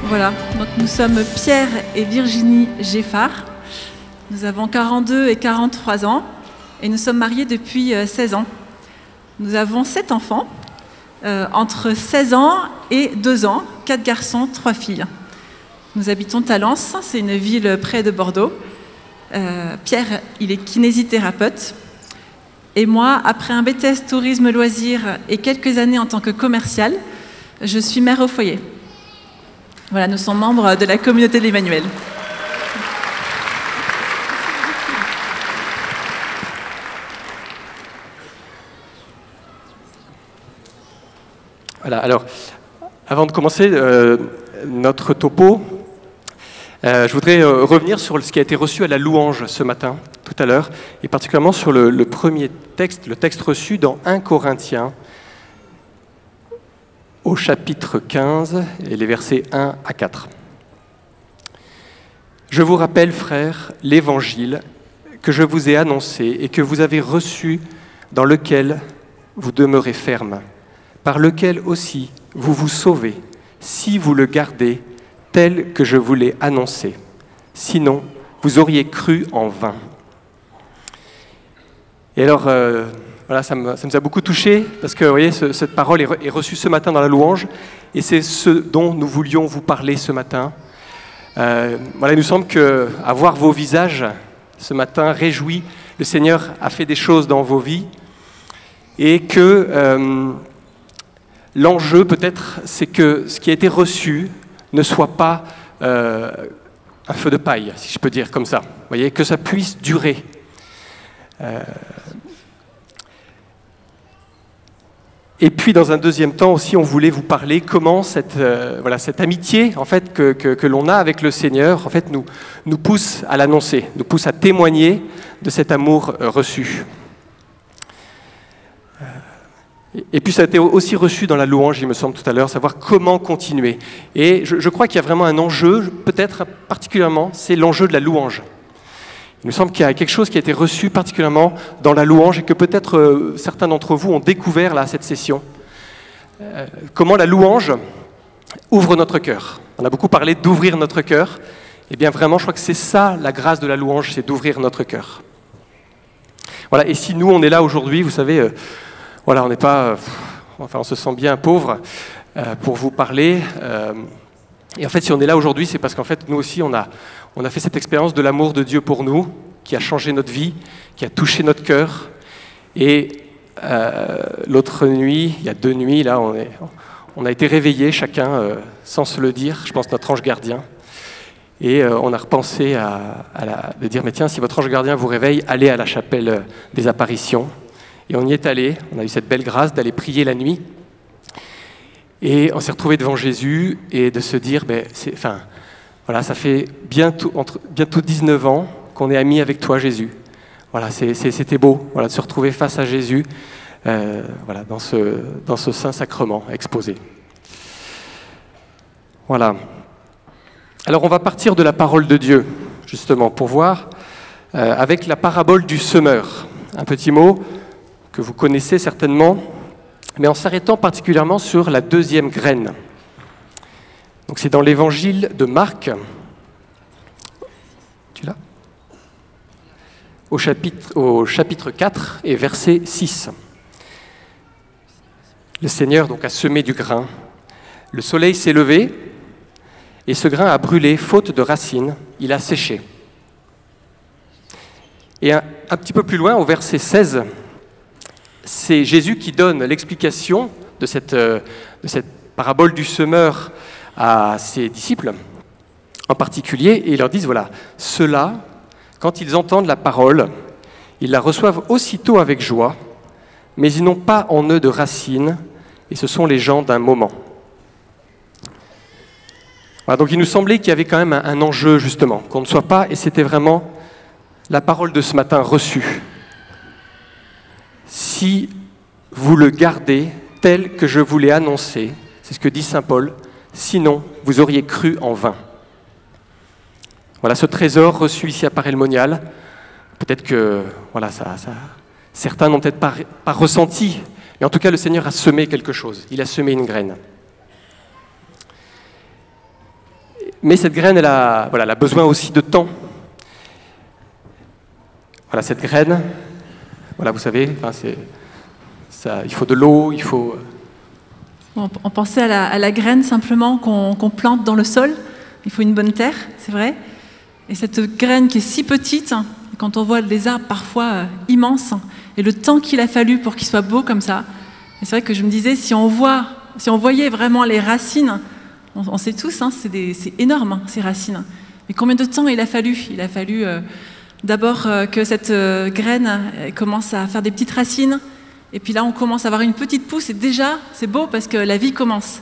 Voilà, donc nous sommes Pierre et Virginie Geffard. Nous avons 42 et 43 ans et nous sommes mariés depuis 16 ans. Nous avons 7 enfants, entre 16 ans et 2 ans, 4 garçons, 3 filles. Nous habitons Talence, c'est une ville près de Bordeaux. Pierre, il est kinésithérapeute. Et moi, après un BTS tourisme loisirs et quelques années en tant que commercial, je suis mère au foyer. Voilà, nous sommes membres de la communauté de l'Emmanuel. Voilà, alors, avant de commencer notre topo, je voudrais revenir sur ce qui a été reçu à la louange ce matin, tout à l'heure, et particulièrement sur le premier texte, le texte reçu dans 1 Corinthiens, au chapitre 15, et les versets 1 à 4. Je vous rappelle, frères, l'évangile que je vous ai annoncé et que vous avez reçu, dans lequel vous demeurez ferme, par lequel aussi vous vous sauvez, si vous le gardez tel que je vous l'ai annoncé. Sinon, vous auriez cru en vain. Et alors, voilà, ça nous a beaucoup touchés, parce que vous voyez, cette parole est reçue ce matin dans la louange, et c'est ce dont nous voulions vous parler ce matin. Voilà, il nous semble qu'avoir vos visages ce matin réjouit, le Seigneur a fait des choses dans vos vies, et que l'enjeu peut-être, c'est que ce qui a été reçu ne soit pas un feu de paille, si je peux dire comme ça. Vous voyez, que ça puisse durer. Et puis, dans un deuxième temps aussi, on voulait vous parler comment cette amitié en fait, que l'on a avec le Seigneur en fait, nous pousse à l'annoncer, nous pousse à témoigner de cet amour reçu. Et puis ça a été aussi reçu dans la louange, il me semble, tout à l'heure, savoir comment continuer. Et je crois qu'il y a vraiment un enjeu, peut-être particulièrement, c'est l'enjeu de la louange. Il me semble qu'il y a quelque chose qui a été reçu particulièrement dans la louange et que peut-être certains d'entre vous ont découvert là, cette session. Comment la louange ouvre notre cœur. On a beaucoup parlé d'ouvrir notre cœur. Et bien vraiment, je crois que c'est ça la grâce de la louange, c'est d'ouvrir notre cœur. Voilà. Et si nous, on est là aujourd'hui, vous savez, voilà, on n'est pas, on se sent bien pauvre pour vous parler. Et en fait, si on est là aujourd'hui, c'est parce qu'en fait, nous aussi, on a fait cette expérience de l'amour de Dieu pour nous, qui a changé notre vie, qui a touché notre cœur. Et l'autre nuit, il y a 2 nuits, là, on a été réveillés chacun, sans se le dire, je pense notre ange gardien. Et on a repensé de dire, mais tiens, si votre ange gardien vous réveille, allez à la chapelle des apparitions. Et on y est allé, on a eu cette belle grâce d'aller prier la nuit. Et on s'est retrouvés devant Jésus et de se dire, voilà, ça fait bientôt 19 ans qu'on est amis avec toi, Jésus. Voilà, c'était beau, voilà, de se retrouver face à Jésus, voilà, dans ce saint sacrement exposé. Voilà. Alors on va partir de la parole de Dieu, justement, pour voir avec la parabole du semeur. Un petit mot que vous connaissez certainement, mais en s'arrêtant particulièrement sur la 2e graine. Donc c'est dans l'évangile de Marc, tu l'as ? Au chapitre 4 et verset 6. Le Seigneur donc a semé du grain, le soleil s'est levé, et ce grain a brûlé, faute de racines, il a séché. Et un petit peu plus loin, au verset 16, c'est Jésus qui donne l'explication de cette parabole du semeur à ses disciples, en particulier, et ils leur disent, voilà, ceux-là, quand ils entendent la parole, ils la reçoivent aussitôt avec joie, mais ils n'ont pas en eux de racines, et ce sont les gens d'un moment. Voilà, donc il nous semblait qu'il y avait quand même un enjeu, justement, qu'on ne soit pas, et c'était vraiment la parole de ce matin reçue. Si vous le gardez tel que je vous l'ai annoncé, c'est ce que dit saint Paul, sinon vous auriez cru en vain. Voilà ce trésor reçu ici à Paray-le-Monial. Peut-être que voilà, certains n'ont peut-être pas ressenti, mais en tout cas le Seigneur a semé quelque chose, il a semé une graine. Mais cette graine, elle a besoin aussi de temps. Voilà, cette graine, voilà, vous savez, il faut de l'eau, il faut... On pensait à la graine simplement qu'on plante dans le sol. Il faut une bonne terre, c'est vrai. Et cette graine qui est si petite, quand on voit des arbres parfois immenses, et le temps qu'il a fallu pour qu'ils soient beaux comme ça, et c'est vrai que je me disais, si on voyait vraiment les racines, on sait tous, hein, c'est énorme, ces racines. Mais combien de temps il a fallu? Il a fallu d'abord que cette graine commence à faire des petites racines, et puis là on commence à avoir une petite pousse, et déjà c'est beau parce que la vie commence.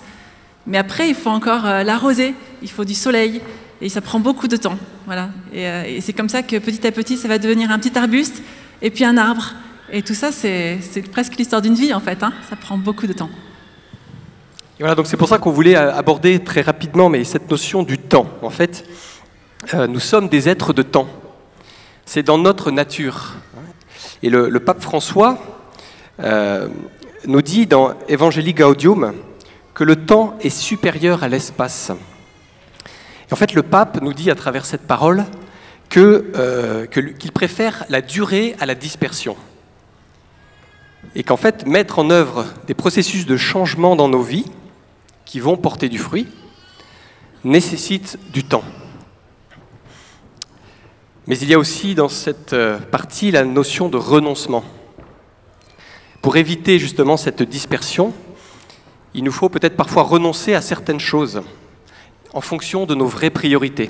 Mais après il faut encore l'arroser, il faut du soleil, et ça prend beaucoup de temps. Voilà. Et c'est comme ça que petit à petit ça va devenir un petit arbuste, et puis un arbre. Et tout ça c'est presque l'histoire d'une vie en fait, hein. Ça prend beaucoup de temps. Et voilà, donc c'est pour ça qu'on voulait aborder très rapidement cette notion du temps. En fait, nous sommes des êtres de temps. C'est dans notre nature. Et le pape François nous dit dans Evangelii Gaudium que le temps est supérieur à l'espace. Et en fait, le pape nous dit à travers cette parole qu'il préfère la durée à la dispersion. Et qu'en fait, mettre en œuvre des processus de changement dans nos vies qui vont porter du fruit nécessite du temps. Mais il y a aussi dans cette partie la notion de renoncement. Pour éviter justement cette dispersion, il nous faut peut-être parfois renoncer à certaines choses en fonction de nos vraies priorités.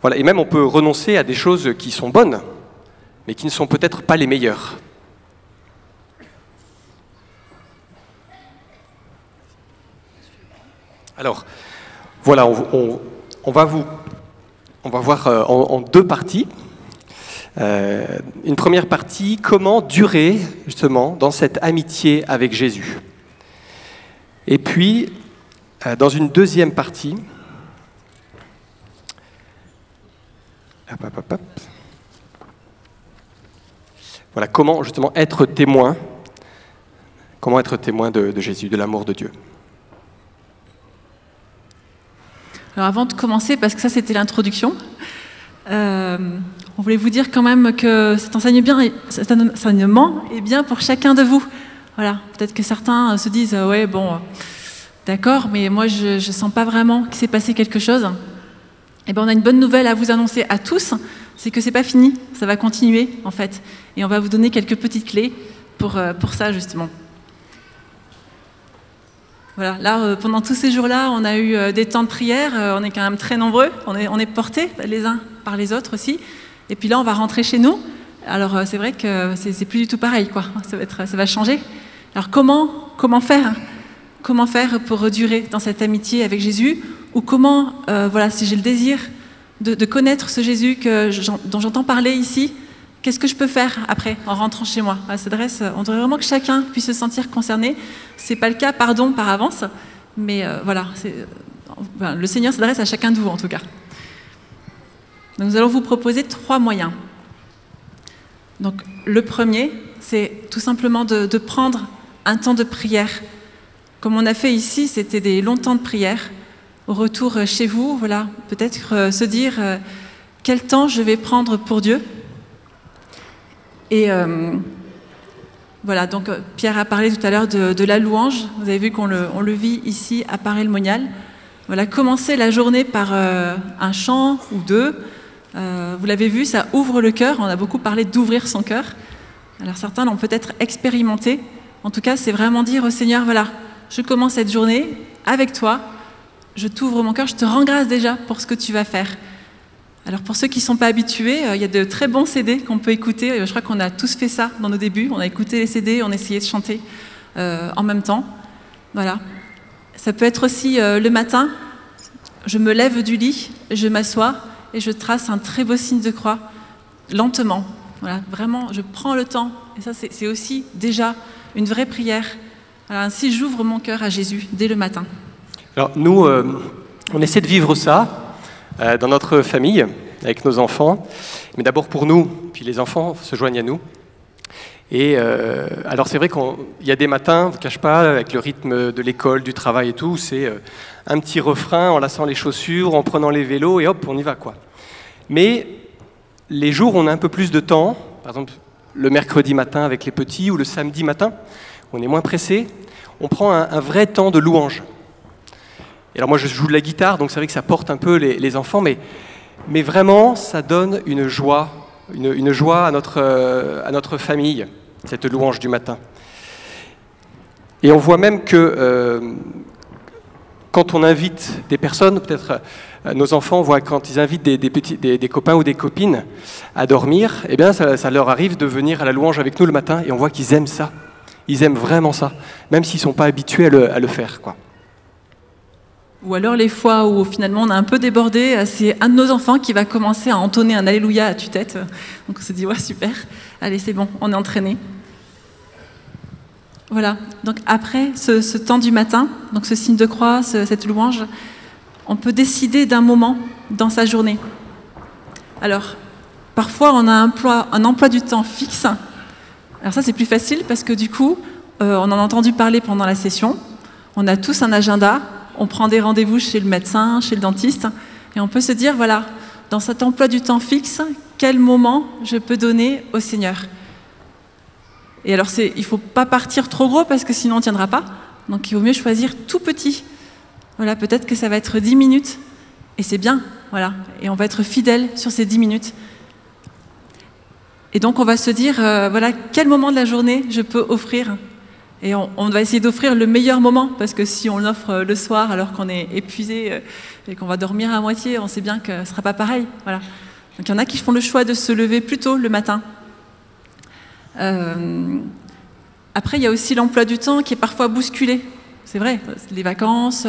Voilà, et même on peut renoncer à des choses qui sont bonnes, mais qui ne sont peut-être pas les meilleures. Alors, voilà, on va voir en deux parties. Une première partie, comment durer justement dans cette amitié avec Jésus. Et puis, dans une deuxième partie, voilà, comment justement être témoin de Jésus, de l'amour de Dieu. Alors avant de commencer, parce que ça c'était l'introduction, on voulait vous dire quand même que cet enseignement est bien pour chacun de vous. Voilà, peut-être que certains se disent ouais bon, d'accord, mais moi je sens pas vraiment qu'il s'est passé quelque chose. Eh ben on a une bonne nouvelle à vous annoncer à tous, c'est que c'est pas fini, ça va continuer en fait, et on va vous donner quelques petites clés pour ça justement. Voilà, là, pendant tous ces jours-là, on a eu des temps de prière, on est quand même très nombreux, on est portés les uns par les autres aussi, et puis là, on va rentrer chez nous. Alors, c'est vrai que c'est plus du tout pareil, quoi. Ça va changer. Alors, comment faire pour durer dans cette amitié avec Jésus, ou comment, voilà, si j'ai le désir de connaître ce Jésus dont j'entends parler ici, qu'est-ce que je peux faire après, en rentrant chez moi? On devrait vraiment que chacun puisse se sentir concerné. Ce n'est pas le cas, pardon, par avance, mais voilà, le Seigneur s'adresse à chacun de vous, en tout cas. Donc, nous allons vous proposer 3 moyens. Donc, le premier, c'est tout simplement de prendre un temps de prière. Comme on a fait ici, c'était des longs temps de prière. Au retour chez vous, voilà, peut-être se dire quel temps je vais prendre pour Dieu. Et voilà, donc Pierre a parlé tout à l'heure de la louange. Vous avez vu qu'on le vit ici à Paray-le-Monial. Voilà, commencer la journée par un chant ou 2. Vous l'avez vu, ça ouvre le cœur. On a beaucoup parlé d'ouvrir son cœur. Alors certains l'ont peut-être expérimenté. En tout cas, c'est vraiment dire au Seigneur, voilà, je commence cette journée avec toi. Je t'ouvre mon cœur, je te rends grâce déjà pour ce que tu vas faire. Alors pour ceux qui ne sont pas habitués, il y a de très bons CD qu'on peut écouter. Je crois qu'on a tous fait ça dans nos débuts. On a écouté les CD, on a essayé de chanter en même temps. Voilà. Ça peut être aussi le matin, je me lève du lit, je m'assois et je trace un très beau signe de croix, lentement. Voilà, vraiment, je prends le temps. Et ça, c'est aussi déjà une vraie prière. Alors, ainsi, j'ouvre mon cœur à Jésus dès le matin. Alors nous, on essaie de vivre ça dans notre famille, avec nos enfants. Mais d'abord pour nous, puis les enfants se joignent à nous. Et alors c'est vrai qu'il y a des matins, je ne vous cache pas, avec le rythme de l'école, du travail et tout, c'est un petit refrain en lassant les chaussures, en prenant les vélos et hop, on y va, quoi. Mais les jours où on a un peu plus de temps, par exemple le mercredi matin avec les petits ou le samedi matin, on est moins pressé, on prend un vrai temps de louange. Et alors moi je joue de la guitare, donc c'est vrai que ça porte un peu les enfants, mais vraiment ça donne une joie à notre famille, cette louange du matin. Et on voit même que quand on invite des personnes, peut-être nos enfants voient quand ils invitent des copains ou des copines à dormir, eh bien ça leur arrive de venir à la louange avec nous le matin et on voit qu'ils aiment ça. Ils aiment vraiment ça, même s'ils ne sont pas habitués à le faire, quoi. Ou alors les fois où finalement on a un peu débordé, c'est un de nos enfants qui va commencer à entonner un Alléluia à tue-tête. Donc on se dit, ouais, super, allez, c'est bon, on est entraîné. Voilà, donc après ce temps du matin, donc ce signe de croix, cette louange, on peut décider d'un moment dans sa journée. Alors, parfois on a un emploi du temps fixe. Alors ça c'est plus facile parce que du coup, on en a entendu parler pendant la session, on a tous un agenda. On prend des rendez-vous chez le médecin, chez le dentiste, et on peut se dire, voilà, dans cet emploi du temps fixe, quel moment je peux donner au Seigneur. Et alors, il ne faut pas partir trop gros, parce que sinon on ne tiendra pas. Donc il vaut mieux choisir tout petit. Voilà, peut-être que ça va être 10 minutes, et c'est bien, voilà. Et on va être fidèle sur ces 10 minutes. Et donc on va se dire, voilà, quel moment de la journée je peux offrir. Et on va essayer d'offrir le meilleur moment, parce que si on l'offre le soir alors qu'on est épuisé et qu'on va dormir à moitié, on sait bien que ce ne sera pas pareil. Voilà. Donc il y en a qui font le choix de se lever plus tôt le matin. Après, il y a aussi l'emploi du temps qui est parfois bousculé. C'est vrai, les vacances,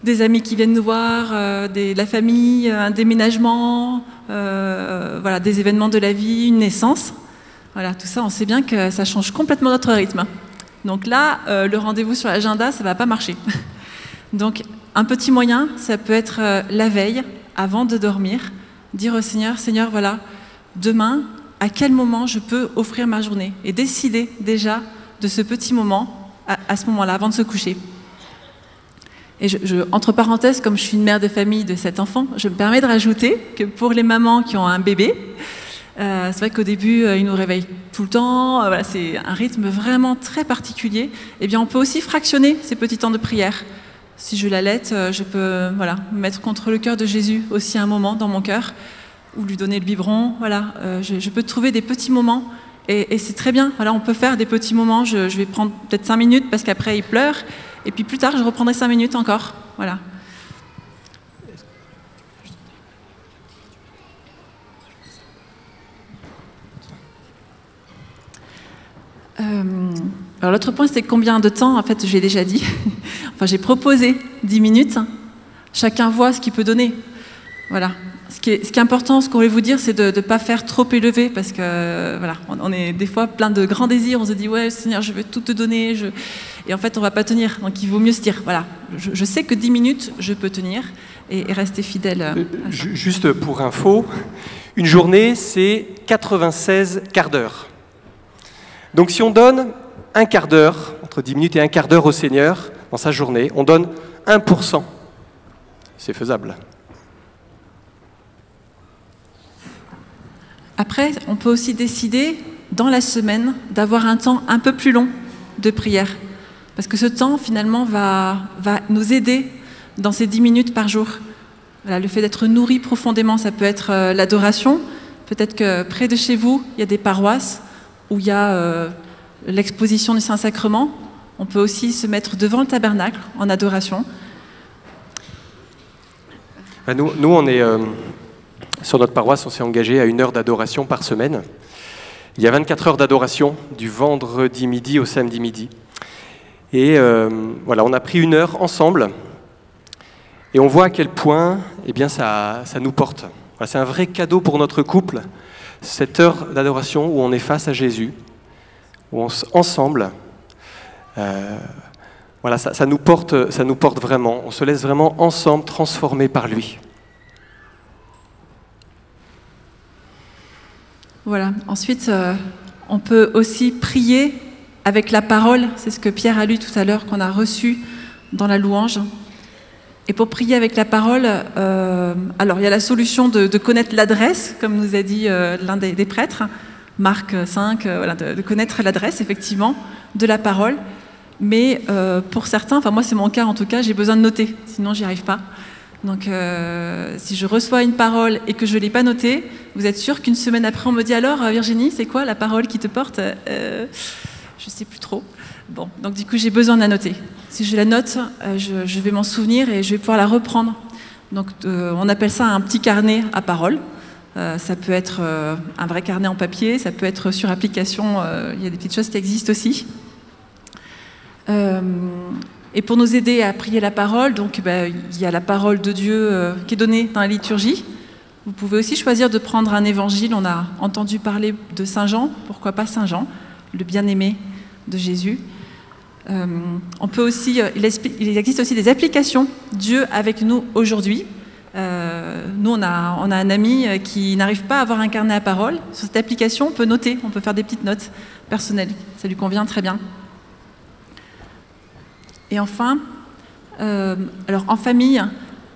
des amis qui viennent nous voir, de la famille, un déménagement, voilà, des événements de la vie, une naissance. Voilà, tout ça, on sait bien que ça change complètement notre rythme. Donc là, le rendez-vous sur l'agenda, ça ne va pas marcher. Donc, un petit moyen, ça peut être la veille, avant de dormir, dire au Seigneur, Seigneur, voilà, demain, à quel moment je peux offrir ma journée? Et décider déjà de ce petit moment, à ce moment-là, avant de se coucher. Et entre parenthèses, comme je suis une mère de famille de 7 enfants, je me permets de rajouter que pour les mamans qui ont un bébé, c'est vrai qu'au début, ils nous réveillent tout le temps, voilà, c'est un rythme vraiment très particulier. Eh bien, on peut aussi fractionner ces petits temps de prière. Si je l'allaite, je peux voilà, me mettre contre le cœur de Jésus aussi un moment dans mon cœur, ou lui donner le biberon. Voilà, je peux trouver des petits moments, et c'est très bien. Voilà, on peut faire des petits moments, je vais prendre peut-être 5 minutes, parce qu'après, il pleure, et puis plus tard, je reprendrai 5 minutes encore. Voilà. Alors l'autre point, c'est combien de temps. En fait, j'ai déjà dit. Enfin, j'ai proposé 10 minutes. Chacun voit ce qu'il peut donner. Voilà. Ce qui est important, ce qu'on voulait vous dire, c'est de ne pas faire trop élevé, parce que voilà, on est des fois plein de grands désirs. On se dit, ouais, Seigneur, je vais tout te donner. Et en fait, on ne va pas tenir. Donc, il vaut mieux se dire, voilà, je sais que 10 minutes, je peux tenir et rester fidèle. Juste pour info, une journée, c'est 96 quarts d'heure. Donc si on donne un quart d'heure, entre 10 minutes et un quart d'heure au Seigneur, dans sa journée, on donne 1%. C'est faisable. Après, on peut aussi décider, dans la semaine, d'avoir un temps un peu plus long de prière. Parce que ce temps, finalement, va nous aider dans ces 10 minutes par jour. Voilà, le fait d'être nourri profondément, ça peut être l'adoration. Peut-être que près de chez vous, il y a des paroisses où il y a l'exposition du Saint-Sacrement. On peut aussi se mettre devant le tabernacle en adoration. Nous on est, sur notre paroisse, on s'est engagé à 1 heure d'adoration par semaine. Il y a 24 heures d'adoration, du vendredi midi au samedi midi. Et voilà, on a pris 1 heure ensemble, et on voit à quel point eh bien, ça nous porte. Voilà, c'est un vrai cadeau pour notre couple, cette heure d'adoration où on est face à Jésus, où ensemble, voilà, ça nous porte vraiment. On se laisse vraiment ensemble transformer par lui. Voilà. Ensuite, On peut aussi prier avec la parole, c'est ce que Pierre a lu tout à l'heure, qu'on a reçu dans la louange. Et pour prier avec la parole, alors il y a la solution de connaître l'adresse, comme nous a dit l'un des prêtres, Marc 5, voilà, de connaître l'adresse, effectivement, de la parole. Mais pour certains, enfin moi c'est mon cas en tout cas, j'ai besoin de noter, sinon j'y arrive pas. Donc si je reçois une parole et que je ne l'ai pas notée, vous êtes sûr qu'une semaine après on me dit alors Virginie, c'est quoi la parole qui te porte je ne sais plus trop. Bon, donc du coup j'ai besoin de la noter. Si je la note, je vais m'en souvenir et je vais pouvoir la reprendre. Donc on appelle ça un petit carnet à parole. Ça peut être un vrai carnet en papier, ça peut être sur application, il y a des petites choses qui existent aussi. Et pour nous aider à prier la parole, donc il y a la parole de Dieu qui est donnée dans la liturgie. Vous pouvez aussi choisir de prendre un évangile. On a entendu parler de Saint Jean, pourquoi pas Saint Jean, le bien-aimé de Jésus. On peut aussi, il existe aussi des applications Dieu avec nous aujourd'hui. Nous, on a un ami qui n'arrive pas à avoir un carnet à parole. Sur cette application, on peut noter, on peut faire des petites notes personnelles. Ça lui convient très bien. Et enfin, alors en famille,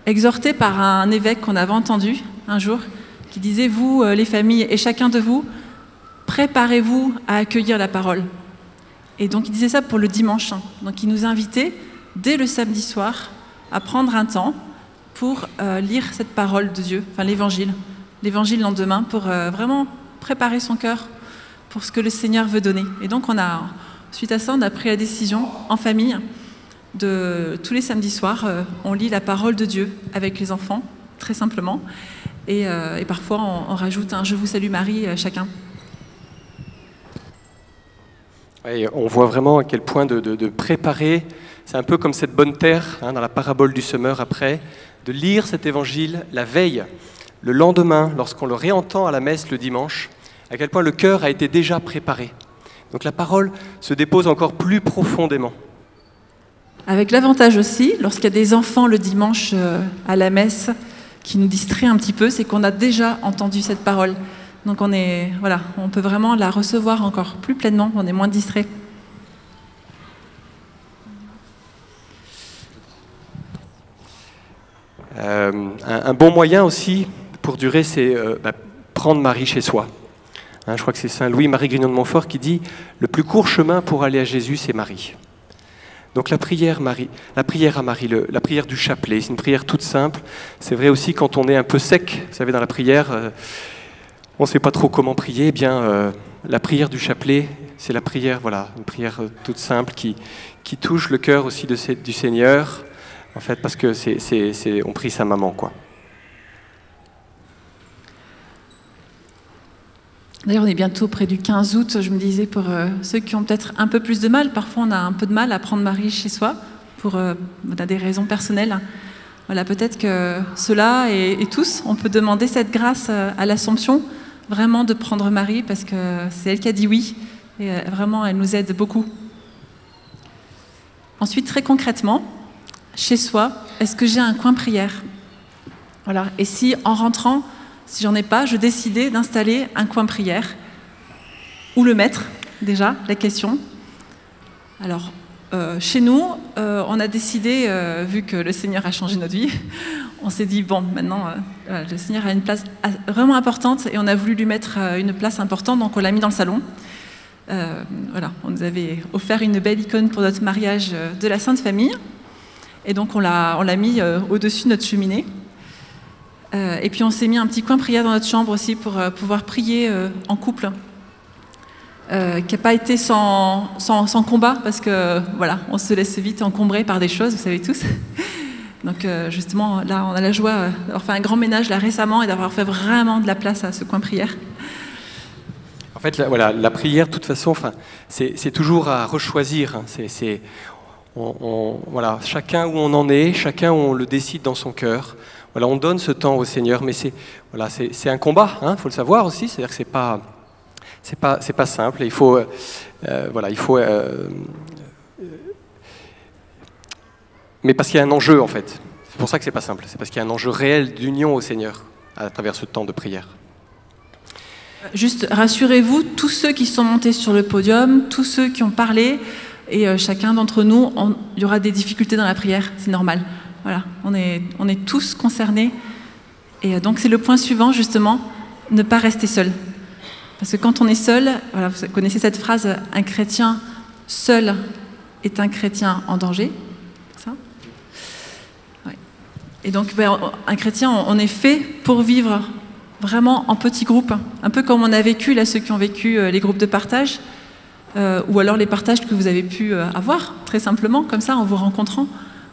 exhorté par un évêque qu'on avait entendu un jour, qui disait, vous, les familles, et chacun de vous, préparez-vous à accueillir la parole. Et donc il disait ça pour le dimanche. Donc il nous invitait, dès le samedi soir, à prendre un temps pour lire cette parole de Dieu, enfin l'évangile le lendemain, pour vraiment préparer son cœur pour ce que le Seigneur veut donner. Et donc suite à ça, on a pris la décision en famille, tous les samedis soirs, on lit la parole de Dieu avec les enfants, très simplement, et parfois on rajoute un « Je vous salue Marie » chacun. Et on voit vraiment à quel point de préparer, c'est un peu comme cette bonne terre, dans la parabole du semeur après, de lire cet évangile la veille, le lendemain, lorsqu'on le réentend à la messe le dimanche, à quel point le cœur a été déjà préparé. Donc la parole se dépose encore plus profondément. Avec l'avantage aussi, lorsqu'il y a des enfants le dimanche à la messe qui nous distraient un petit peu, c'est qu'on a déjà entendu cette parole. Donc on peut vraiment la recevoir encore plus pleinement, on est moins distrait. Un bon moyen aussi pour durer, c'est prendre Marie chez soi. Je crois que c'est Saint Louis-Marie Grignon de Montfort qui dit « Le plus court chemin pour aller à Jésus, c'est Marie ». Donc la prière à Marie, la prière du chapelet, c'est une prière toute simple. C'est vrai aussi quand on est un peu sec, vous savez, dans la prière, on ne sait pas trop comment prier. Eh bien, la prière du chapelet, c'est la prière, une prière toute simple qui touche le cœur aussi du Seigneur, en fait, parce que on prie sa maman, quoi. D'ailleurs, on est bientôt près du 15 août. Je me disais, pour ceux qui ont peut-être un peu plus de mal, parfois on a un peu de mal à prendre Marie chez soi, pour des raisons personnelles. Voilà, peut-être que ceux-là et tous, on peut demander cette grâce à l'Assomption, vraiment de prendre Marie, parce que c'est elle qui a dit oui, et vraiment, elle nous aide beaucoup. Ensuite, très concrètement, chez soi, est-ce que j'ai un coin prière? Voilà. Et si, en rentrant, si j'en ai pas, je décidais d'installer un coin prière. Où le mettre, déjà, la question. Alors, chez nous, on a décidé, vu que le Seigneur a changé notre vie, on s'est dit, bon, maintenant, le Seigneur a une place vraiment importante et on a voulu lui mettre une place importante, donc on l'a mis dans le salon. On nous avait offert une belle icône pour notre mariage de la Sainte Famille. Et donc, on l'a mis au-dessus de notre cheminée. Et puis on s'est mis un petit coin prière dans notre chambre aussi pour pouvoir prier en couple, qui n'a pas été sans combat, parce que voilà, on se laisse vite encombrer par des choses, vous savez tous. Donc justement, là, on a la joie d'avoir fait un grand ménage là récemment et d'avoir fait vraiment de la place à ce coin prière. En fait, la prière, de toute façon, c'est toujours à rechoisir. Chacun où on en est, chacun où on le décide dans son cœur. Voilà, on donne ce temps au Seigneur, mais c'est un combat, faut le savoir aussi. C'est-à-dire que c'est pas simple. Et il faut mais parce qu'il y a un enjeu en fait. C'est pour ça que c'est pas simple. C'est parce qu'il y a un enjeu réel d'union au Seigneur à travers ce temps de prière. Juste rassurez-vous, tous ceux qui sont montés sur le podium, tous ceux qui ont parlé, et chacun d'entre nous, il y aura des difficultés dans la prière, c'est normal. Voilà, on est tous concernés. Et donc c'est le point suivant, justement, ne pas rester seul. Parce que quand on est seul, voilà, vous connaissez cette phrase, un chrétien seul est un chrétien en danger. Ça ouais. Et donc un chrétien, on est fait pour vivre vraiment en petits groupes, un peu comme on a vécu, là, ceux qui ont vécu les groupes de partage, ou alors les partages que vous avez pu avoir, très simplement, comme ça, en vous rencontrant.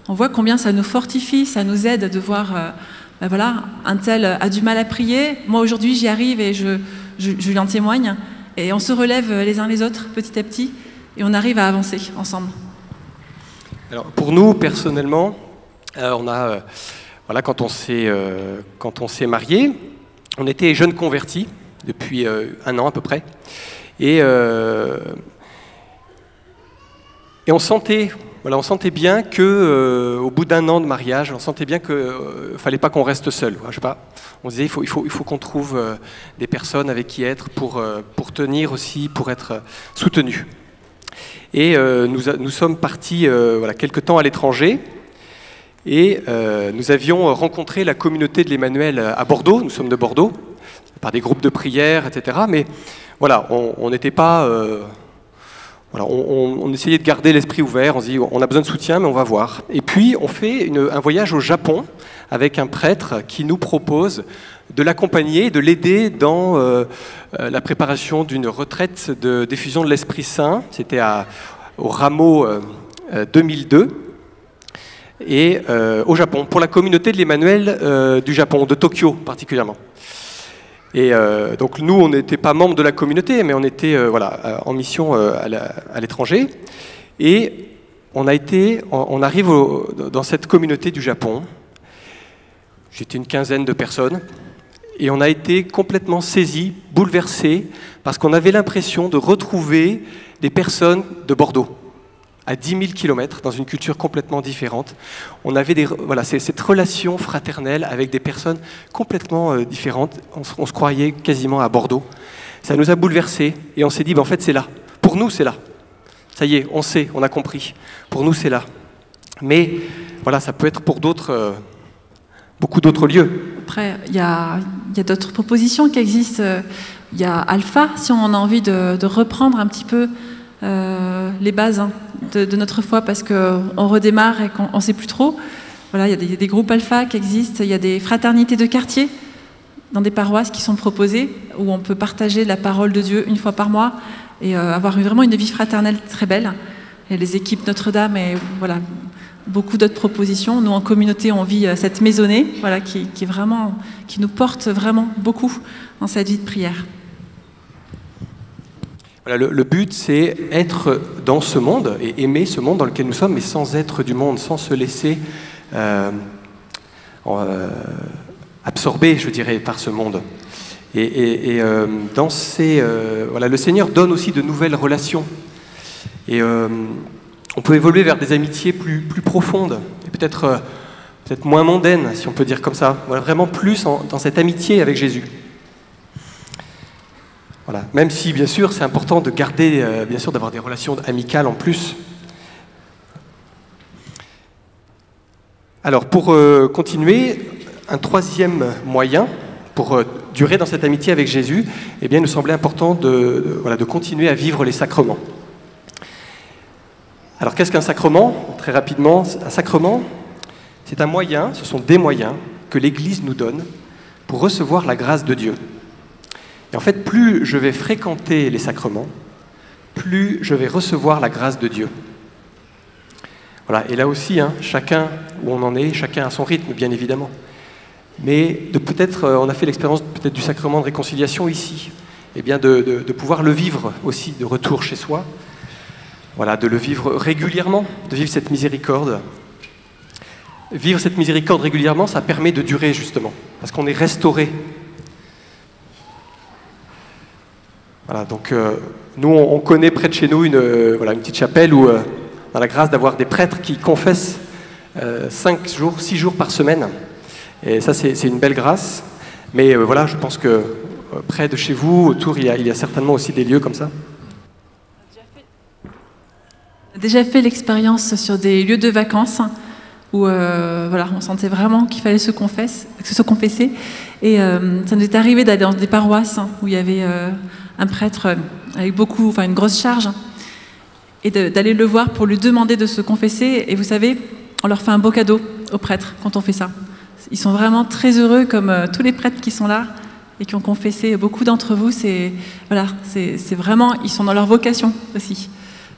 On voit combien ça nous fortifie, ça nous aide de voir, voilà, un tel a du mal à prier, moi aujourd'hui j'y arrive et je lui en témoigne, et on se relève les uns les autres, petit à petit, et on arrive à avancer ensemble. Alors, pour nous, personnellement, on a, voilà, quand on s'est mariés, on était jeunes convertis depuis 1 an à peu près, et on sentait bien que, au bout d'1 an de mariage, on sentait bien qu'il fallait pas qu'on reste seul. Je sais pas. On disait il faut qu'on trouve des personnes avec qui être pour tenir aussi, pour être soutenus. Et nous sommes partis voilà, quelque temps à l'étranger. Et nous avions rencontré la communauté de l'Emmanuel à Bordeaux, nous sommes de Bordeaux, par des groupes de prière, etc. Mais voilà, on n'était pas... voilà, on essayait de garder l'esprit ouvert, on se dit on a besoin de soutien, mais on va voir. Et puis on fait un voyage au Japon avec un prêtre qui nous propose de l'accompagner, de l'aider dans la préparation d'une retraite de diffusion de l'Esprit Saint. C'était au Rameau 2002. Et au Japon, pour la communauté de l'Emmanuel du Japon, de Tokyo particulièrement. Et donc nous, on n'était pas membres de la communauté, mais on était voilà, en mission à l'étranger. Et on arrive dans cette communauté du Japon. J'étais une 15aine de personnes. Et on a été complètement saisis, bouleversés, parce qu'on avait l'impression de retrouver des personnes de Bordeaux, à 10 000 km, dans une culture complètement différente. On avait voilà, cette relation fraternelle avec des personnes complètement différentes. On se croyait quasiment à Bordeaux. Ça nous a bouleversés et on s'est dit, en fait, c'est là. Pour nous, c'est là. Ça y est, on sait, on a compris. Pour nous, c'est là. Mais voilà, ça peut être pour d'autres, beaucoup d'autres lieux. Après, il y a d'autres propositions qui existent. Il y a Alpha, si on a envie de reprendre un petit peu les bases de notre foi, parce qu'on redémarre et qu'on ne sait plus trop. Voilà, il y a des groupes alpha qui existent, il y a des fraternités de quartier dans des paroisses qui sont proposées, où on peut partager la parole de Dieu 1 fois par mois et avoir vraiment une vie fraternelle très belle. Il y a les équipes Notre-Dame et voilà, beaucoup d'autres propositions. Nous, en communauté, on vit cette maisonnée voilà, qui nous porte vraiment beaucoup dans cette vie de prière. Voilà, le but, c'est être dans ce monde et aimer ce monde dans lequel nous sommes, mais sans être du monde, sans se laisser absorber, je dirais, par ce monde. Et dans voilà, le Seigneur donne aussi de nouvelles relations. Et on peut évoluer vers des amitiés plus profondes, et peut-être moins mondaines, si on peut dire comme ça. Voilà, vraiment plus dans cette amitié avec Jésus. Voilà. Même si, bien sûr, c'est important de garder, bien sûr, d'avoir des relations amicales en plus. Alors, pour continuer, un troisième moyen pour durer dans cette amitié avec Jésus, eh bien, il nous semblait important de continuer à vivre les sacrements. Alors, qu'est-ce qu'un sacrement ? Très rapidement, un sacrement, c'est un moyen, ce sont des moyens que l'Église nous donne pour recevoir la grâce de Dieu. Et en fait, plus je vais fréquenter les sacrements, plus je vais recevoir la grâce de Dieu. Voilà, et là aussi, chacun où on en est, chacun à son rythme, bien évidemment. Mais on a fait l'expérience peut-être du sacrement de réconciliation ici, et bien de pouvoir le vivre aussi de retour chez soi. Voilà, de le vivre régulièrement, de vivre cette miséricorde. Vivre cette miséricorde régulièrement, ça permet de durer justement, parce qu'on est restauré. Voilà, donc nous, on connaît près de chez nous une petite chapelle où on a la grâce d'avoir des prêtres qui confessent 6 jours par semaine. Et ça, c'est une belle grâce. Mais voilà, je pense que près de chez vous, autour, il y a certainement aussi des lieux comme ça. On a déjà fait l'expérience sur des lieux de vacances où voilà, on sentait vraiment qu'il fallait se confesser. Et ça nous est arrivé d'aller dans des paroisses où il y avait un prêtre avec une grosse charge, et d'aller le voir pour lui demander de se confesser. Et vous savez, on leur fait un beau cadeau aux prêtres quand on fait ça. Ils sont vraiment très heureux, comme tous les prêtres qui sont là et qui ont confessé. Beaucoup d'entre vous, c'est vraiment, ils sont dans leur vocation aussi.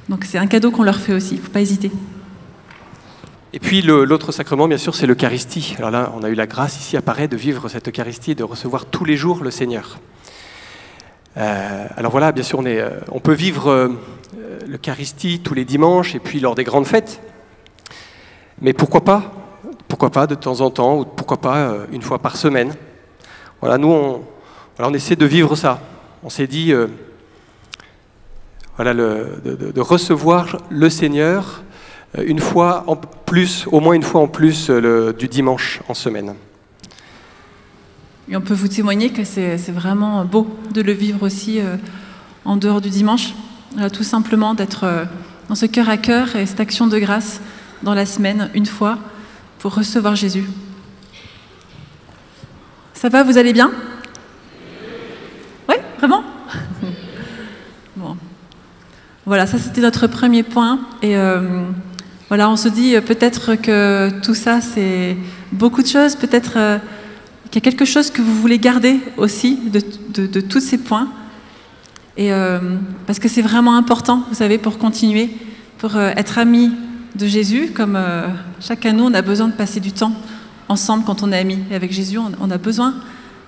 Donc c'est un cadeau qu'on leur fait aussi, il ne faut pas hésiter. Et puis l'autre sacrement, bien sûr, c'est l'Eucharistie. Alors là, on a eu la grâce ici à Paray de vivre cette Eucharistie et de recevoir tous les jours le Seigneur. Alors voilà, bien sûr, on peut vivre l'Eucharistie tous les dimanches et puis lors des grandes fêtes. Mais pourquoi pas de temps en temps, ou pourquoi pas une fois par semaine. Voilà, nous, on essaie de vivre ça. On s'est dit, de recevoir le Seigneur une fois en plus, au moins une fois en plus du dimanche en semaine. Et on peut vous témoigner que c'est vraiment beau de le vivre aussi en dehors du dimanche. Tout simplement d'être dans ce cœur à cœur et cette action de grâce dans la semaine, une fois, pour recevoir Jésus. Ça va, vous allez bien? Oui, vraiment? Bon. Voilà, ça c'était notre premier point. Et voilà, on se dit peut-être que tout ça, c'est beaucoup de choses. Peut-être qu'il y a quelque chose que vous voulez garder aussi de tous ces points. Et parce que c'est vraiment important, vous savez, pour continuer, pour être amis de Jésus, comme chacun de nous, on a besoin de passer du temps ensemble quand on est amis. Et avec Jésus, on a besoin,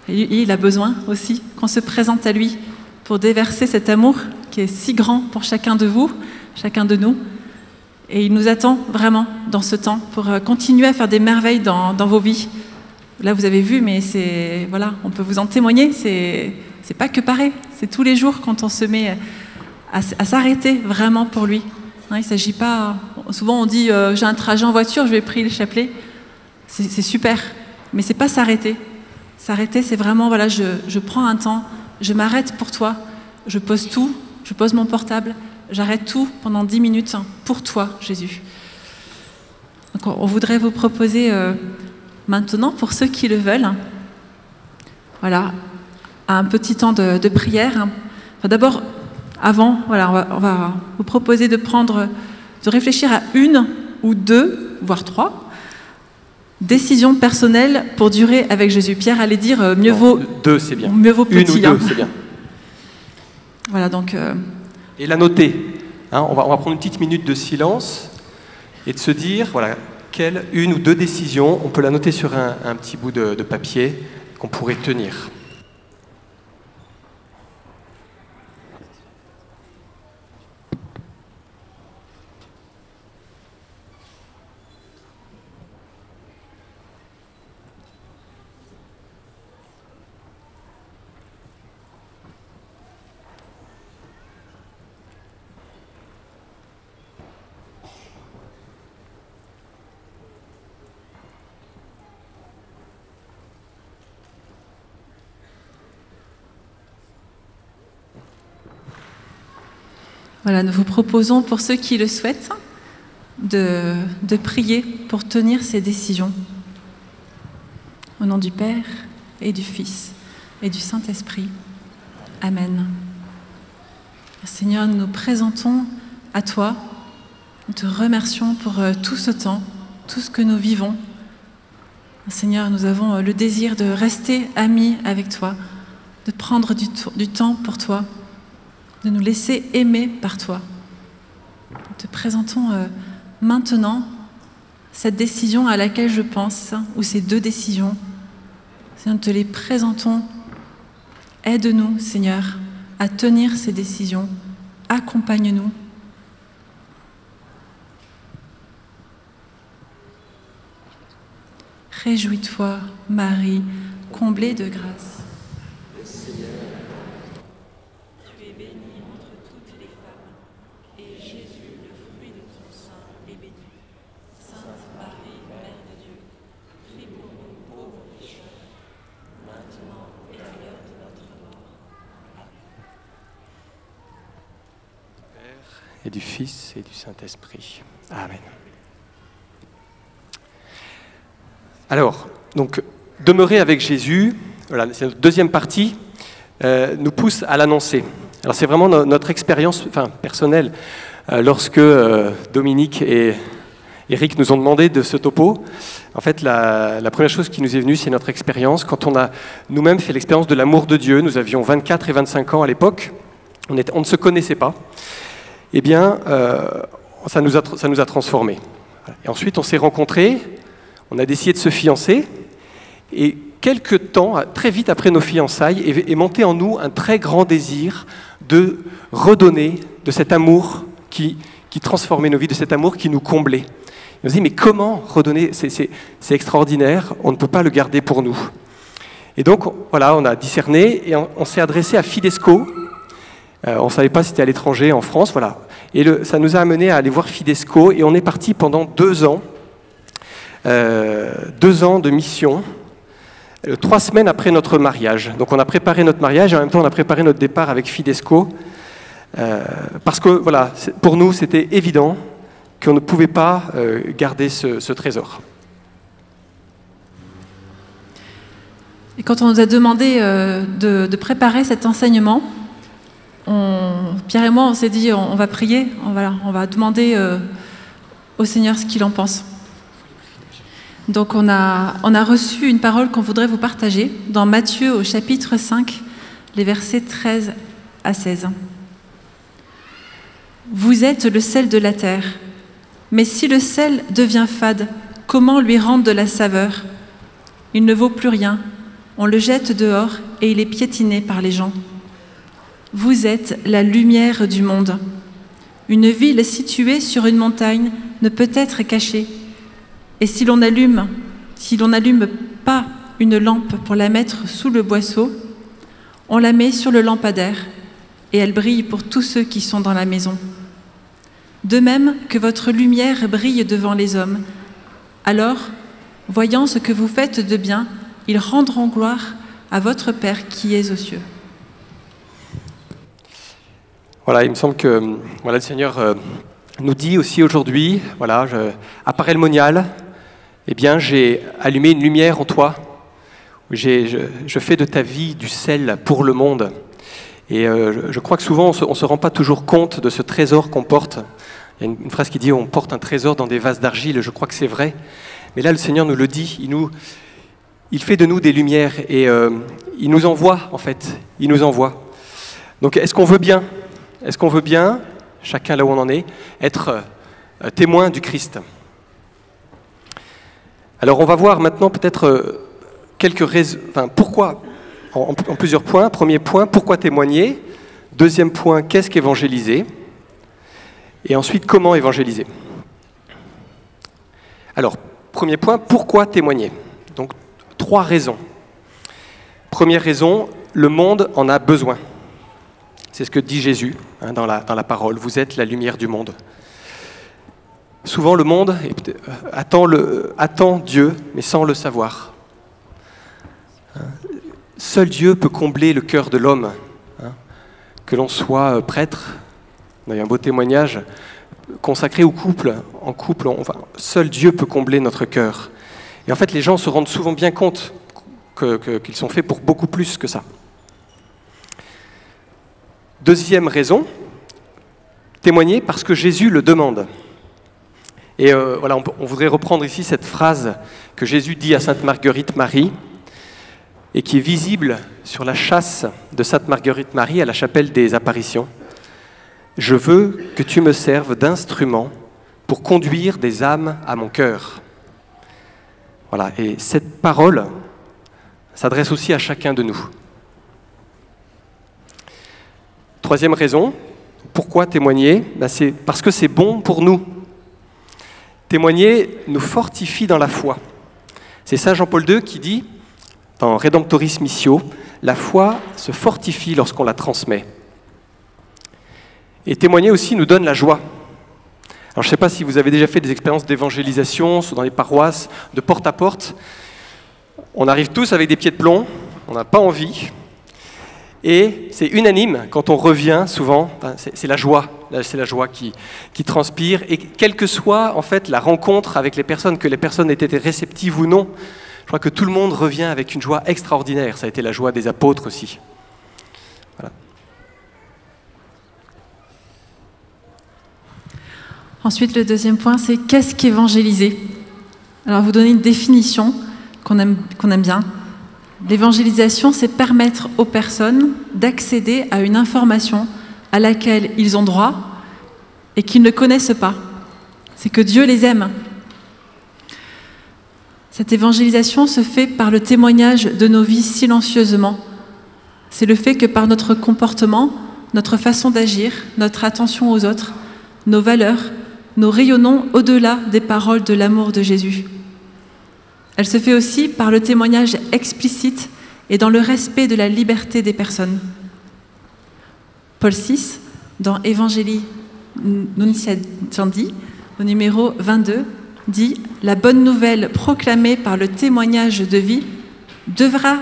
et il a besoin aussi, qu'on se présente à lui pour déverser cet amour qui est si grand pour chacun de vous, chacun de nous. Et il nous attend vraiment dans ce temps pour continuer à faire des merveilles dans vos vies. Là, vous avez vu, mais voilà, on peut vous en témoigner, c'est pas que pareil, c'est tous les jours quand on se met à s'arrêter vraiment pour lui. Il ne s'agit pas... Souvent on dit j'ai un trajet en voiture, je vais prier le chapelet. C'est super, mais c'est pas s'arrêter. S'arrêter, c'est vraiment, voilà, je prends un temps, je m'arrête pour toi, je pose tout, je pose mon portable, j'arrête tout pendant 10 minutes pour toi, Jésus. Donc on voudrait vous proposer maintenant, pour ceux qui le veulent, voilà, un petit temps de prière. Enfin, d'abord, avant, voilà, on va vous proposer de réfléchir à une ou deux, voire trois, décisions personnelles pour durer avec Jésus. Pierre allait dire mieux vaut deux, c'est bien. Mieux vaut petit. Une ou deux, c'est bien. Voilà, donc. Et la noter. On va prendre une petite minute de silence et de se dire, voilà, quelle une ou deux décisions, on peut la noter sur un petit bout de papier qu'on pourrait tenir. Voilà, nous vous proposons, pour ceux qui le souhaitent, de prier pour tenir ces décisions. Au nom du Père et du Fils et du Saint-Esprit. Amen. Seigneur, nous nous présentons à toi. Nous te remercions pour tout ce temps, tout ce que nous vivons. Seigneur, nous avons le désir de rester amis avec toi, de prendre du temps pour toi, de nous laisser aimer par toi. Nous te présentons maintenant cette décision à laquelle je pense, ou ces deux décisions. Seigneur, nous te les présentons. Aide-nous, Seigneur, à tenir ces décisions. Accompagne-nous. Réjouis-toi, Marie, comblée de grâce. et du Fils et du Saint-Esprit. Amen. Alors, donc, demeurer avec Jésus, voilà, c'est notre deuxième partie, nous pousse à l'annoncer. Alors c'est vraiment notre expérience personnelle. Lorsque Dominique et Eric nous ont demandé de ce topo, en fait, la première chose qui nous est venue, c'est notre expérience. Quand on a nous-mêmes fait l'expérience de l'amour de Dieu, nous avions 24 et 25 ans à l'époque, on ne se connaissait pas, eh bien, ça nous a transformés. Et ensuite, on s'est rencontrés, on a décidé de se fiancer, et quelques temps, très vite après nos fiançailles, est monté en nous un très grand désir de redonner de cet amour qui transformait nos vies, de cet amour qui nous comblait. Et on se dit, mais comment redonner? C'est extraordinaire, on ne peut pas le garder pour nous. Et donc, voilà, on a discerné et on s'est adressé à Fidesco. On ne savait pas si c'était à l'étranger, en France, voilà. Et ça nous a amené à aller voir Fidesco et on est parti pendant 2 ans. 2 ans de mission, 3 semaines après notre mariage. Donc on a préparé notre mariage et en même temps on a préparé notre départ avec Fidesco. Parce que voilà, pour nous c'était évident qu'on ne pouvait pas garder ce trésor. Et quand on nous a demandé de préparer cet enseignement, Pierre et moi on s'est dit on va prier, on va demander au Seigneur ce qu'il en pense. Donc on a reçu une parole qu'on voudrait vous partager dans Matthieu au chapitre 5, les versets 13 à 16. Vous êtes le sel de la terre, mais si le sel devient fade, comment lui rendre de la saveur? Il ne vaut plus rien, on le jette dehors et il est piétiné par les gens. Vous êtes la lumière du monde. Une ville située sur une montagne ne peut être cachée. Et si l'on n'allume pas une lampe pour la mettre sous le boisseau, on la met sur le lampadaire et elle brille pour tous ceux qui sont dans la maison. De même que votre lumière brille devant les hommes, alors, voyant ce que vous faites de bien, ils rendront gloire à votre Père qui est aux cieux. Voilà, il me semble que le Seigneur nous dit aussi aujourd'hui, à Paray-le-Monial, eh bien, j'ai allumé une lumière en toi. Je fais de ta vie du sel pour le monde. Et je crois que souvent, on ne se rend pas toujours compte de ce trésor qu'on porte. Il y a une phrase qui dit « on porte un trésor dans des vases d'argile ». Je crois que c'est vrai. Mais là, le Seigneur nous le dit. Il fait de nous des lumières et il nous envoie, en fait. Il nous envoie. Donc, est-ce qu'on veut bien, chacun là où on en est, être témoin du Christ? Alors on va voir maintenant peut-être quelques raisons, pourquoi, en plusieurs points. Premier point, pourquoi témoigner? Deuxième point, qu'est-ce qu'évangéliser? Et ensuite, comment évangéliser? Alors, premier point, pourquoi témoigner? Donc, 3 raisons. Première raison, le monde en a besoin. C'est ce que dit Jésus dans la parole. Vous êtes la lumière du monde. Souvent, le monde attend Dieu, mais sans le savoir. Seul Dieu peut combler le cœur de l'homme. Que l'on soit prêtre, on a eu un beau témoignage, consacré au couple, seul Dieu peut combler notre cœur. Et en fait, les gens se rendent souvent bien compte qu'ils sont faits pour beaucoup plus que ça. Deuxième raison, témoigner parce que Jésus le demande. Et on voudrait reprendre ici cette phrase que Jésus dit à Sainte Marguerite Marie et qui est visible sur la châsse de Sainte Marguerite Marie à la chapelle des Apparitions. « Je veux que tu me serves d'instrument pour conduire des âmes à mon cœur. » Voilà, et cette parole s'adresse aussi à chacun de nous. Troisième raison, pourquoi témoigner? C'est parce que c'est bon pour nous. Témoigner nous fortifie dans la foi. C'est Saint Jean-Paul II qui dit, dans Redemptoris Missio, la foi se fortifie lorsqu'on la transmet. Et témoigner aussi nous donne la joie. Alors je ne sais pas si vous avez déjà fait des expériences d'évangélisation dans les paroisses, de porte à porte. On arrive tous avec des pieds de plomb, on n'a pas envie. Et c'est unanime, quand on revient souvent, c'est la joie qui transpire. Et quelle que soit en fait la rencontre avec les personnes, que les personnes aient été réceptives ou non, je crois que tout le monde revient avec une joie extraordinaire. Ça a été la joie des apôtres aussi. Voilà. Ensuite, le deuxième point, c'est qu'est-ce qu'évangéliser? Alors, vous donnez une définition qu'on aime bien. L'évangélisation, c'est permettre aux personnes d'accéder à une information à laquelle ils ont droit et qu'ils ne connaissent pas. C'est que Dieu les aime. Cette évangélisation se fait par le témoignage de nos vies silencieusement. C'est le fait que par notre comportement, notre façon d'agir, notre attention aux autres, nos valeurs, nous rayonnons au-delà des paroles de l'amour de Jésus. Elle se fait aussi par le témoignage explicite et dans le respect de la liberté des personnes. Paul VI, dans Evangelii Nunciandi, au numéro 22, dit « La bonne nouvelle proclamée par le témoignage de vie devra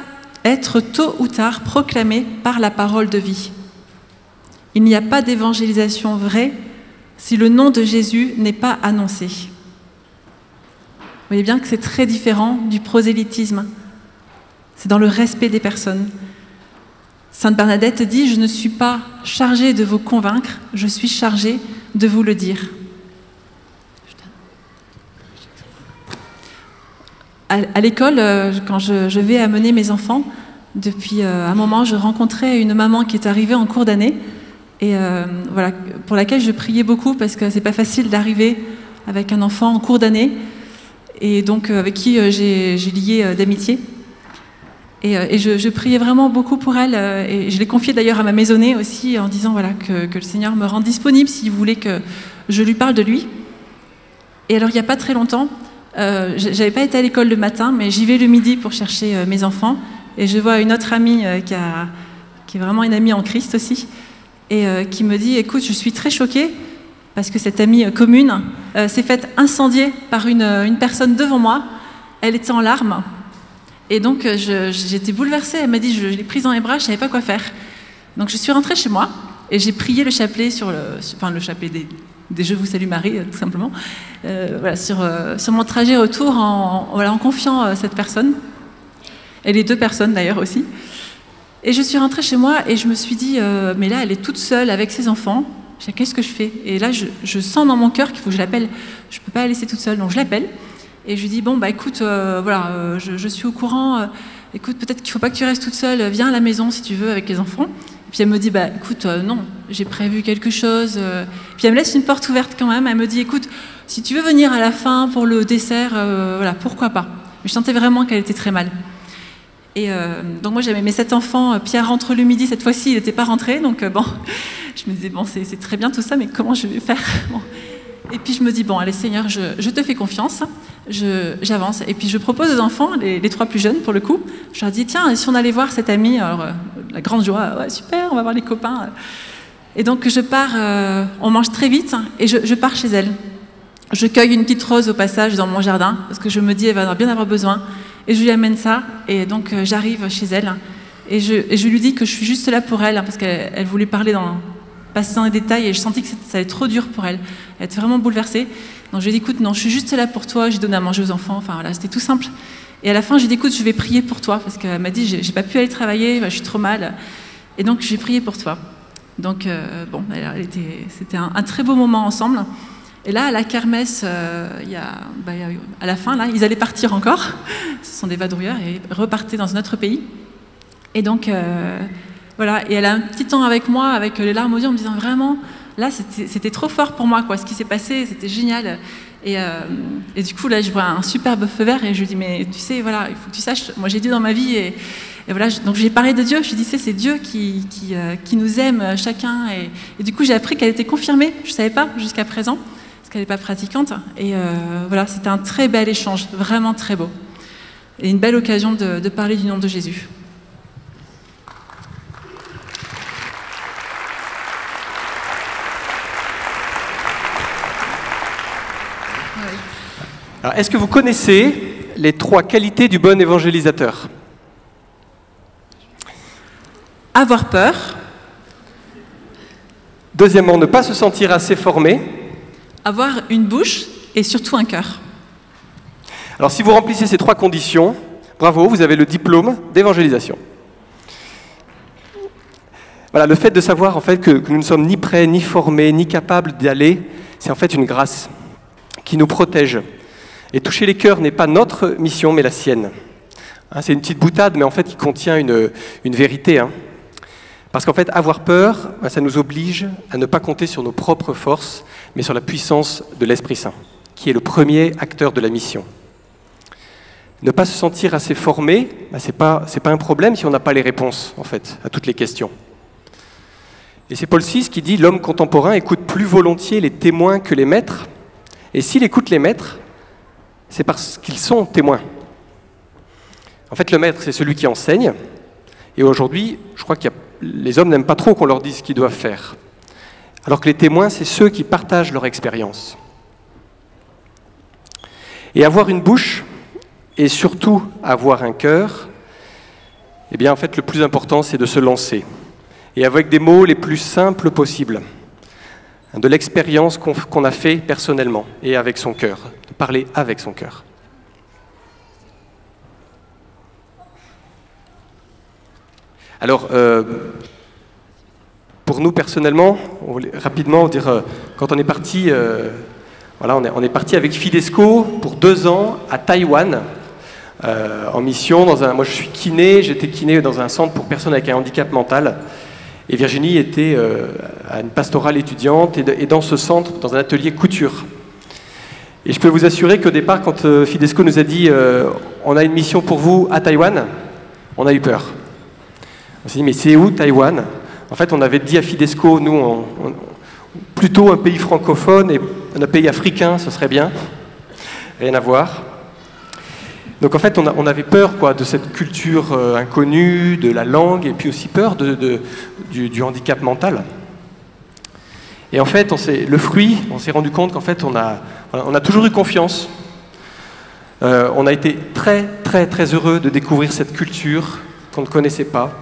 être tôt ou tard proclamée par la parole de vie. Il n'y a pas d'évangélisation vraie si le nom de Jésus n'est pas annoncé. » Vous voyez bien que c'est très différent du prosélytisme. C'est dans le respect des personnes. Sainte Bernadette dit « Je ne suis pas chargée de vous convaincre, je suis chargée de vous le dire. » À l'école, quand je vais amener mes enfants, depuis un moment, je rencontrais une maman qui est arrivée en cours d'année et voilà, pour laquelle je priais beaucoup parce que c'est pas facile d'arriver avec un enfant en cours d'année et donc avec qui j'ai lié d'amitié. Et je priais vraiment beaucoup pour elle et je l'ai confiée d'ailleurs à ma maisonnée aussi en disant voilà, que le Seigneur me rende disponible s'il voulait que je lui parle de lui. Et alors il n'y a pas très longtemps, j'avais pas été à l'école le matin, mais j'y vais le midi pour chercher mes enfants. Et je vois une autre amie qui est vraiment une amie en Christ aussi, et qui me dit « Écoute, je suis très choquée parce que cette amie commune s'est faite incendier par une personne devant moi. Elle était en larmes. Et donc j'étais bouleversée. Elle m'a dit « Je l'ai prise dans les bras, je savais pas quoi faire. » Donc je suis rentrée chez moi et j'ai prié le chapelet le chapelet des Je vous salue Marie, tout simplement, voilà, sur mon trajet retour en confiant cette personne, et les deux personnes d'ailleurs aussi. Et je suis rentrée chez moi et je me suis dit, mais là elle est toute seule avec ses enfants, je dis, qu'est-ce que je fais? Et là je sens dans mon cœur qu'il faut que je l'appelle, je ne peux pas la laisser toute seule, donc je l'appelle, et je lui dis, bon bah écoute, voilà, je suis au courant, écoute, peut-être qu'il ne faut pas que tu restes toute seule, viens à la maison si tu veux avec les enfants. Puis elle me dit, bah écoute, non, j'ai prévu quelque chose. Puis elle me laisse une porte ouverte quand même. Elle me dit, écoute, si tu veux venir à la fin pour le dessert, voilà, pourquoi pas. Mais je sentais vraiment qu'elle était très mal. Et donc moi j'avais mes 7 enfants. Pierre rentre le midi, cette fois-ci il n'était pas rentré. Donc bon, je me disais, bon, c'est très bien tout ça, mais comment je vais faire? Bon. Et puis je me dis, bon, allez Seigneur, je te fais confiance, j'avance. Et puis je propose aux enfants, les 3 plus jeunes pour le coup, je leur dis, tiens, si on allait voir cette amie, alors la grande joie, ouais, super, on va voir les copains. Et donc je pars, on mange très vite, et je pars chez elle. Je cueille une petite rose au passage dans mon jardin, parce que je me dis, elle va bien avoir besoin. Et je lui amène ça, et donc j'arrive chez elle, et je lui dis que je suis juste là pour elle, parce qu'elle voulait passer dans les détails, et je sentis que ça allait être trop dur pour elle. Elle était vraiment bouleversée. Donc je lui ai dit, écoute, non, je suis juste là pour toi, j'ai donné à manger aux enfants, enfin voilà, c'était tout simple. Et à la fin, j'ai dit, écoute, je vais prier pour toi, parce qu'elle m'a dit, j'ai pas pu aller travailler, je suis trop mal. Et donc, je vais prier pour toi. Donc, bon, c'était un très beau moment ensemble. Et là, à la kermesse, à la fin, là, ils allaient partir encore. Ce sont des vadrouilleurs et repartaient dans un autre pays. Et donc, voilà. Et elle a un petit temps avec moi, avec les larmes aux yeux, en me disant vraiment, là, c'était trop fort pour moi, quoi. Ce qui s'est passé, c'était génial. Et du coup, là, je vois un superbe feu vert et je lui dis, mais tu sais, voilà, il faut que tu saches, moi j'ai Dieu dans ma vie. Et voilà, donc j'ai parlé de Dieu, je lui ai dit, c'est Dieu qui nous aime chacun. Et du coup, j'ai appris qu'elle était confirmée, je ne savais pas jusqu'à présent, parce qu'elle n'est pas pratiquante. Et voilà, c'était un très bel échange, vraiment très beau. Et une belle occasion de parler du nom de Jésus. Alors, est-ce que vous connaissez les 3 qualités du bon évangélisateur? avoir peur. Deuxièmement, ne pas se sentir assez formé. Avoir une bouche et surtout un cœur. Alors si vous remplissez ces 3 conditions, bravo, vous avez le diplôme d'évangélisation. Voilà, le fait de savoir en fait, que nous ne sommes ni prêts, ni formés, ni capables d'y aller, c'est en fait une grâce qui nous protège. Et toucher les cœurs n'est pas notre mission, mais la sienne. Hein, c'est une petite boutade, mais en fait qui contient une vérité. Hein. Parce qu'en fait, avoir peur, ça nous oblige à ne pas compter sur nos propres forces, mais sur la puissance de l'Esprit Saint, qui est le premier acteur de la mission. Ne pas se sentir assez formé, c'est pas un problème si on n'a pas les réponses, en fait, à toutes les questions. Et c'est Paul VI qui dit « L'homme contemporain écoute plus volontiers les témoins que les maîtres, et s'il écoute les maîtres, c'est parce qu'ils sont témoins. » En fait, le maître, c'est celui qui enseigne, et aujourd'hui, je crois que les hommes n'aiment pas trop qu'on leur dise ce qu'ils doivent faire, alors que les témoins, c'est ceux qui partagent leur expérience. Et avoir une bouche, et surtout avoir un cœur, eh bien en fait le plus important c'est de se lancer, et avec des mots les plus simples possibles, de l'expérience qu'on a fait personnellement, et avec son cœur, de parler avec son cœur. Alors, pour nous personnellement, rapidement dire, quand on est parti, voilà, on est parti avec Fidesco pour 2 ans à Taïwan, en mission. Moi je suis kiné, j'étais kiné dans un centre pour personnes avec un handicap mental. Et Virginie était à une pastorale étudiante et dans ce centre, dans un atelier couture. Et je peux vous assurer qu'au départ, quand Fidesco nous a dit on a une mission pour vous à Taïwan, on a eu peur. On s'est dit mais c'est où Taïwan? En fait, on avait dit à Fidesco, nous, plutôt un pays francophone et un pays africain, ce serait bien. Rien à voir. Donc en fait, on avait peur quoi, de cette culture inconnue, de la langue, et puis aussi peur du handicap mental. Et en fait, le fruit, on s'est rendu compte qu'en fait, on a toujours eu confiance. On a été très, très, très heureux de découvrir cette culture qu'on ne connaissait pas.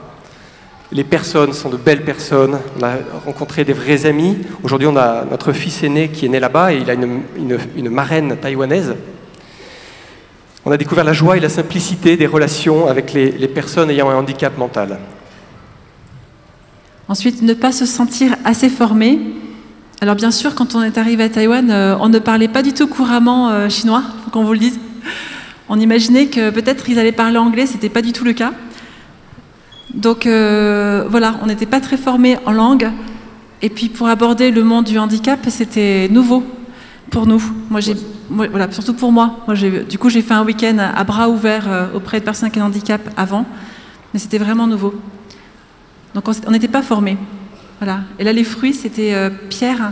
Les personnes sont de belles personnes. On a rencontré des vrais amis. Aujourd'hui, on a notre fils aîné qui est né là-bas et il a une marraine taïwanaise. On a découvert la joie et la simplicité des relations avec les personnes ayant un handicap mental. Ensuite, ne pas se sentir assez formé. Alors bien sûr, quand on est arrivé à Taïwan, on ne parlait pas du tout couramment chinois, faut qu'on vous le dise. On imaginait que peut-être ils allaient parler anglais, c'était pas du tout le cas. Donc voilà, on n'était pas très formés en langue. Et puis pour aborder le monde du handicap, c'était nouveau pour nous. Voilà, surtout pour moi. Du coup, j'ai fait un week-end à bras ouverts auprès de personnes avec un handicap avant, mais c'était vraiment nouveau. Donc on n'était pas formés. Voilà. Et là, les fruits, c'était Pierre.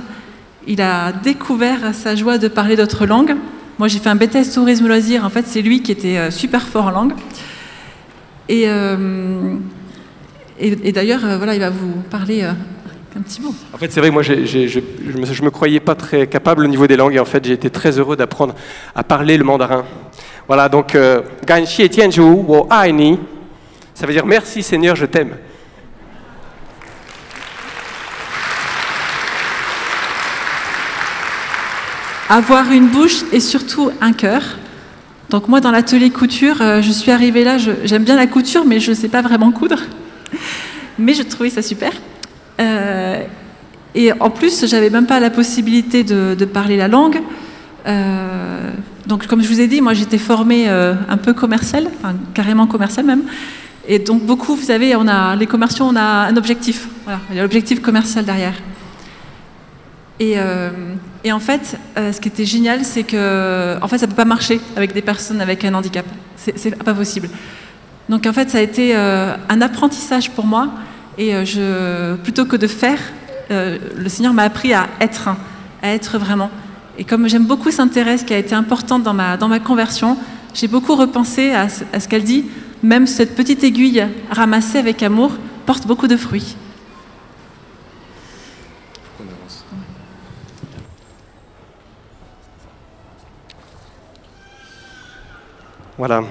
Il a découvert sa joie de parler d'autres langues. Moi, j'ai fait un BTS tourisme loisirs. En fait, c'est lui qui était super fort en langue. Et d'ailleurs, voilà, il va vous parler un petit mot. En fait, c'est vrai, moi, je me croyais pas très capable au niveau des langues, et en fait, j'ai été très heureux d'apprendre à parler le mandarin. Voilà, donc, Gan Xie Tianzhu, Wo Ai Ni, ça veut dire merci Seigneur, je t'aime. Avoir une bouche et surtout un cœur. Donc moi, dans l'atelier couture, je suis arrivée là, j'aime bien la couture, mais je ne sais pas vraiment coudre. Mais je trouvais ça super. Et en plus, j'avais même pas la possibilité de parler la langue. Donc comme je vous ai dit, moi j'étais formée un peu commerciale, enfin, carrément commerciale même. Et donc beaucoup, vous savez, les commerciaux, on a un objectif. Voilà, il y a l'objectif commercial derrière. Et en fait, ce qui était génial, c'est que en fait, ça ne peut pas marcher avec des personnes avec un handicap. C'est pas possible. Donc en fait, ça a été un apprentissage pour moi. Et plutôt que de faire, le Seigneur m'a appris à être vraiment. Et comme j'aime beaucoup Sainte Thérèse, qui a été importante dans ma conversion, j'ai beaucoup repensé à ce qu'elle dit. Même cette petite aiguille ramassée avec amour porte beaucoup de fruits. Voilà.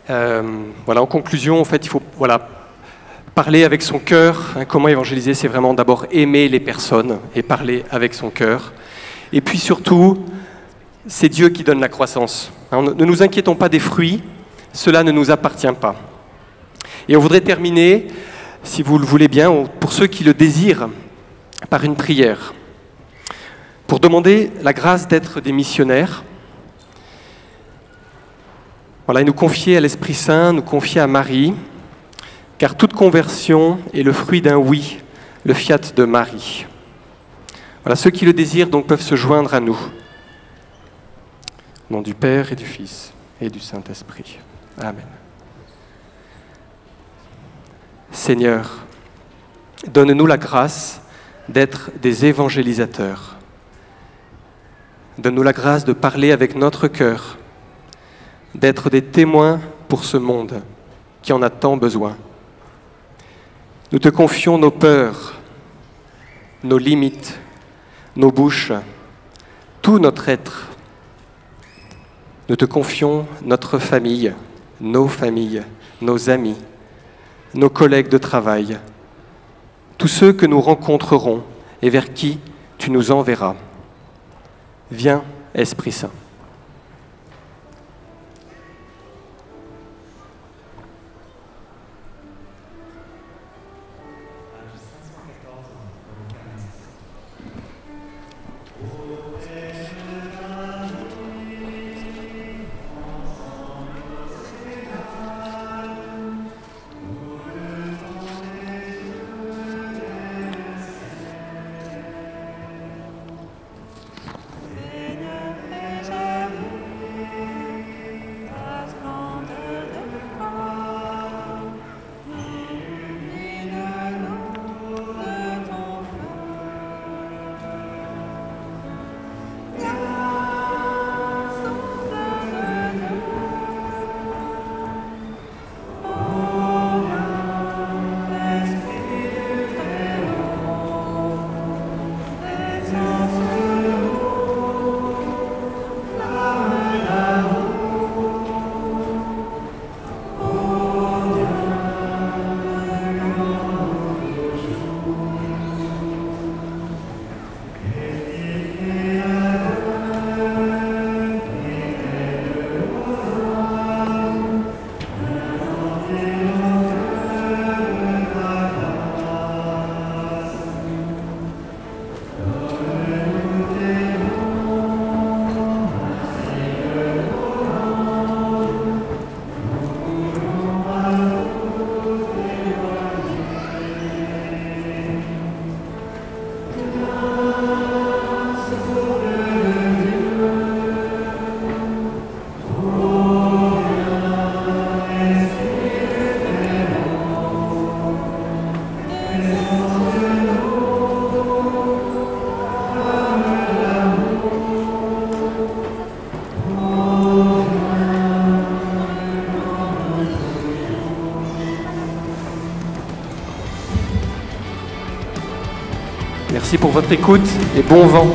Voilà. En conclusion, en fait, il faut Parler avec son cœur, comment évangéliser, c'est vraiment d'abord aimer les personnes et parler avec son cœur. Et puis surtout, c'est Dieu qui donne la croissance. Ne nous inquiétons pas des fruits, cela ne nous appartient pas. Et on voudrait terminer, si vous le voulez bien, pour ceux qui le désirent, par une prière, pour demander la grâce d'être des missionnaires. Voilà, et nous confier à l'Esprit Saint, nous confier à Marie, car toute conversion est le fruit d'un oui, le fiat de Marie. Voilà, ceux qui le désirent donc peuvent se joindre à nous. Au nom du Père et du Fils et du Saint-Esprit. Amen. Seigneur, donne-nous la grâce d'être des évangélisateurs. Donne-nous la grâce de parler avec notre cœur, d'être des témoins pour ce monde qui en a tant besoin. Nous te confions nos peurs, nos limites, nos bouches, tout notre être. Nous te confions notre famille, nos amis, nos collègues de travail, tous ceux que nous rencontrerons et vers qui tu nous enverras. Viens, Esprit Saint. Merci pour votre écoute et bon vent.